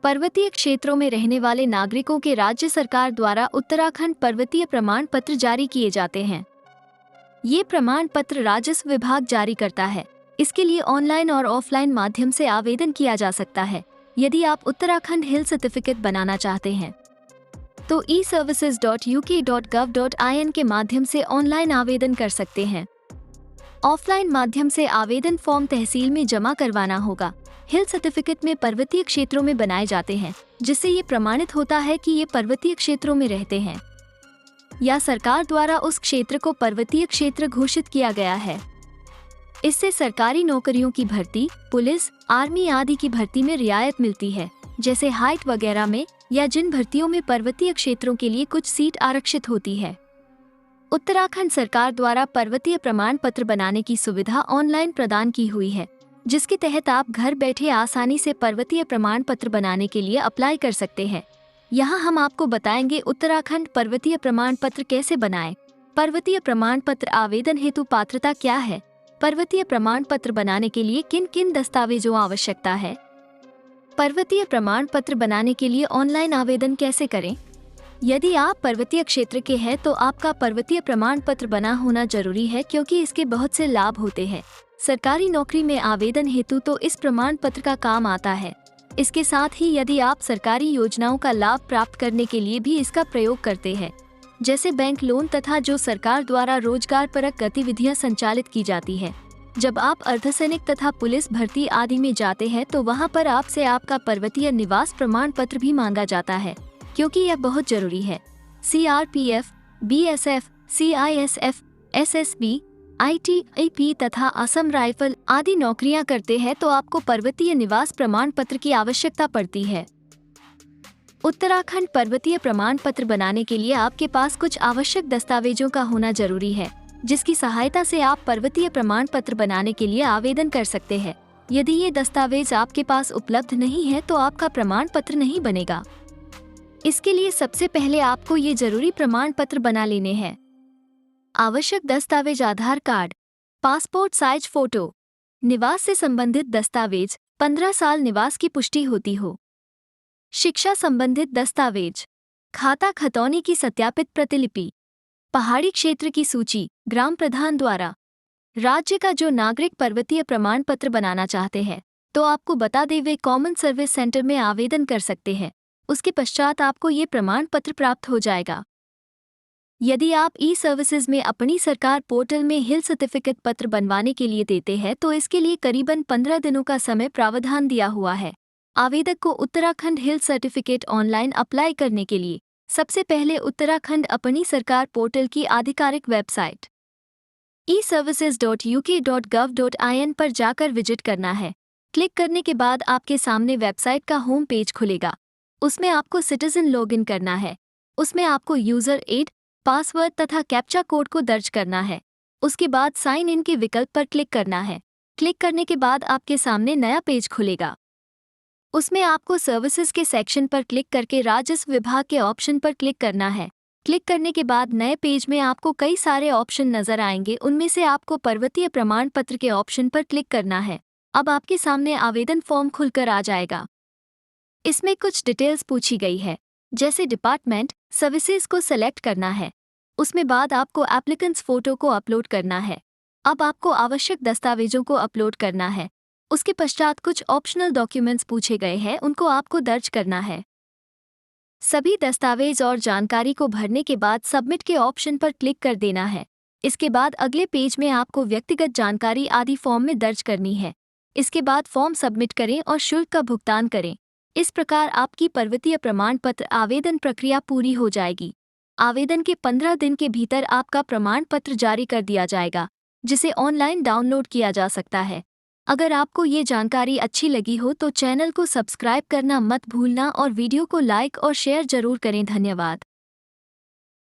पर्वतीय क्षेत्रों में रहने वाले नागरिकों के राज्य सरकार द्वारा उत्तराखंड पर्वतीय प्रमाण पत्र जारी किए जाते हैं। ये प्रमाण पत्र राजस्व विभाग जारी करता है। इसके लिए ऑनलाइन और ऑफलाइन माध्यम से आवेदन किया जा सकता है। यदि आप उत्तराखंड हिल सर्टिफिकेट बनाना चाहते हैं तो eservices.uk.gov.in के माध्यम से ऑनलाइन आवेदन कर सकते हैं। ऑफलाइन माध्यम से आवेदन फॉर्म तहसील में जमा करवाना होगा। हिल सर्टिफिकेट में पर्वतीय क्षेत्रों में बनाए जाते हैं, जिससे ये प्रमाणित होता है कि ये पर्वतीय क्षेत्रों में रहते हैं या सरकार द्वारा उस क्षेत्र को पर्वतीय क्षेत्र घोषित किया गया है। इससे सरकारी नौकरियों की भर्ती, पुलिस, आर्मी आदि की भर्ती में रियायत मिलती है, जैसे हाइट वगैरह में, या जिन भर्तियों में पर्वतीय क्षेत्रों के लिए कुछ सीट आरक्षित होती है। उत्तराखंड सरकार द्वारा पर्वतीय प्रमाण पत्र बनाने की सुविधा ऑनलाइन प्रदान की हुई है, जिसके तहत आप घर बैठे आसानी से पर्वतीय प्रमाण पत्र बनाने के लिए अप्लाई कर सकते हैं। यहाँ हम आपको बताएंगे उत्तराखंड पर्वतीय प्रमाण पत्र कैसे बनाएं। पर्वतीय प्रमाण पत्र आवेदन हेतु पात्रता क्या है, पर्वतीय प्रमाण पत्र बनाने के लिए किन किन दस्तावेजों आवश्यकता है, पर्वतीय प्रमाण पत्र बनाने के लिए ऑनलाइन आवेदन कैसे करें। यदि आप पर्वतीय क्षेत्र के हैं तो आपका पर्वतीय प्रमाण पत्र बना होना जरूरी है, क्योंकि इसके बहुत से लाभ होते हैं। सरकारी नौकरी में आवेदन हेतु तो इस प्रमाण पत्र का काम आता है। इसके साथ ही यदि आप सरकारी योजनाओं का लाभ प्राप्त करने के लिए भी इसका प्रयोग करते हैं, जैसे बैंक लोन तथा जो सरकार द्वारा रोजगार परक गतिविधियां संचालित की जाती है। जब आप अर्धसैनिक तथा पुलिस भर्ती आदि में जाते हैं तो वहां पर आपसे आपका पर्वतीय निवास प्रमाण पत्र भी मांगा जाता है, क्योंकि यह बहुत जरूरी है। CRPF, BSF, CISF, SSB, ITBP तथा असम राइफल आदि नौकरियां करते हैं तो आपको पर्वतीय निवास प्रमाण पत्र की आवश्यकता पड़ती है। उत्तराखंड पर्वतीय प्रमाण पत्र बनाने के लिए आपके पास कुछ आवश्यक दस्तावेजों का होना जरूरी है, जिसकी सहायता से आप पर्वतीय प्रमाण पत्र बनाने के लिए आवेदन कर सकते हैं। यदि ये दस्तावेज आपके पास उपलब्ध नहीं है तो आपका प्रमाण पत्र नहीं बनेगा। इसके लिए सबसे पहले आपको ये जरूरी प्रमाण पत्र बना लेने हैं। आवश्यक दस्तावेज: आधार कार्ड, पासपोर्ट साइज फोटो, निवास से संबंधित दस्तावेज, 15 साल निवास की पुष्टि होती हो, शिक्षा संबंधित दस्तावेज, खाता खतौनी की सत्यापित प्रतिलिपि, पहाड़ी क्षेत्र की सूची ग्राम प्रधान द्वारा। राज्य का जो नागरिक पर्वतीय प्रमाण पत्र बनाना चाहते हैं तो आपको बता दें वे कॉमन सर्विस सेंटर में आवेदन कर सकते हैं। उसके पश्चात आपको ये प्रमाण पत्र प्राप्त हो जाएगा। यदि आप ई-सर्विसेज में अपनी सरकार पोर्टल में हिल सर्टिफिकेट पत्र बनवाने के लिए देते हैं तो इसके लिए करीबन 15 दिनों का समय प्रावधान दिया हुआ है। आवेदक को उत्तराखंड हिल सर्टिफिकेट ऑनलाइन अप्लाई करने के लिए सबसे पहले उत्तराखंड अपनी सरकार पोर्टल की आधिकारिक वेबसाइट eservices.uk.gov.in पर जाकर विजिट करना है। क्लिक करने के बाद आपके सामने वेबसाइट का होम पेज खुलेगा। उसमें आपको सिटीजन लॉगिन करना है। उसमें आपको यूजर एड, पासवर्ड तथा कैप्चा कोड को दर्ज करना है। उसके बाद साइन इन के विकल्प पर क्लिक करना है। क्लिक करने के बाद आपके सामने नया पेज खुलेगा। उसमें आपको सर्विसेज के सेक्शन पर क्लिक करके राजस्व विभाग के ऑप्शन पर क्लिक करना है। क्लिक करने के बाद नए पेज में आपको कई सारे ऑप्शन नजर आएंगे। उनमें से आपको पर्वतीय प्रमाण पत्र के ऑप्शन पर क्लिक करना है। अब आपके सामने आवेदन फॉर्म खुलकर आ जाएगा। इसमें कुछ डिटेल्स पूछी गई है, जैसे डिपार्टमेंट, सर्विसेज को सेलेक्ट करना है। उसमें बाद आपको एप्लीकेंट्स फोटो को अपलोड करना है। अब आपको आवश्यक दस्तावेजों को अपलोड करना है। उसके पश्चात कुछ ऑप्शनल डॉक्यूमेंट्स पूछे गए हैं, उनको आपको दर्ज करना है। सभी दस्तावेज और जानकारी को भरने के बाद सबमिट के ऑप्शन पर क्लिक कर देना है। इसके बाद अगले पेज में आपको व्यक्तिगत जानकारी आदि फॉर्म में दर्ज करनी है। इसके बाद फॉर्म सबमिट करें और शुल्क का भुगतान करें। इस प्रकार आपकी पर्वतीय प्रमाण पत्र आवेदन प्रक्रिया पूरी हो जाएगी। आवेदन के 15 दिन के भीतर आपका प्रमाण पत्र जारी कर दिया जाएगा, जिसे ऑनलाइन डाउनलोड किया जा सकता है। अगर आपको ये जानकारी अच्छी लगी हो तो चैनल को सब्सक्राइब करना मत भूलना और वीडियो को लाइक और शेयर जरूर करें। धन्यवाद।